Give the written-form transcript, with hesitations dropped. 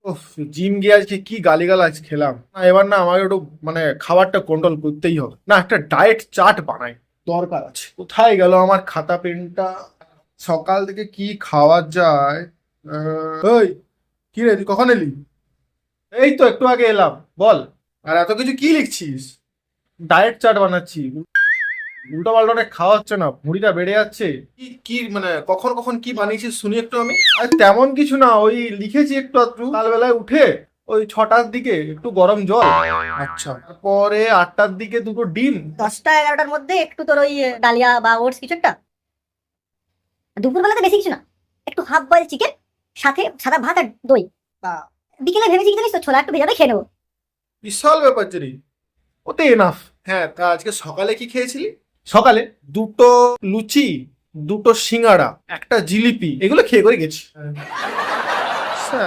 উফ, জিম গিয়ে আজকে কি গালিগালাজ খেলাম না। এবার না আমাকে একটু মানে খাবারটা কন্ট্রোল করতেই হবে। না, একটা ডায়েট চার্ট বানাই, দরকার আছে। কোথায় গেল আমার খাতা পেনটা? সকাল থেকে কি খাওয়া যায়? ওই, কি রে, তুই কখন এলি? এই তো একটু আগে এলাম। বল। আর এত কিছু কি লিখছিস? ডায়েট চার্ট বানাচ্ছি। উল্টো পাল্টা অনেক খাওয়া হচ্ছে না, ভুঁড়িটা বেড়ে যাচ্ছে। কি কি মানে কখন কখন কি বানিয়েছিস শুনি একটু আমি। আর তেমন কিছু না, ওই লিখেছি একটু আধটু সকালবেলায় উঠে। ওই 6টার দিকে একটু গরম জল। আচ্ছা, তারপরে 8টার দিকে দুটো ডিম। 10টা 11টার মধ্যে একটু তোর ওই ডালিয়া বা ওটস কিছু একটা। দুপুরবেলাতে বেশি কিছু না, একটু হাফ বয়েল চিকেন, সাথে সাদা ভাত আর দই। বা বিকেলে ভেবেছি কি জানিস তো, ছোলা একটু ভেজাবে খেয়ে নেবো। বিশাল ব্যাপার যে রে। ওতে এনাফ। হ্যাঁ, তা আজকে সকালে কি খেয়েছিলি? সকালে দুটো লুচি, দুটো সিঙ্গাড়া, একটা জিলিপি, এগুলো খেয়ে করে গেছি। আচ্ছা।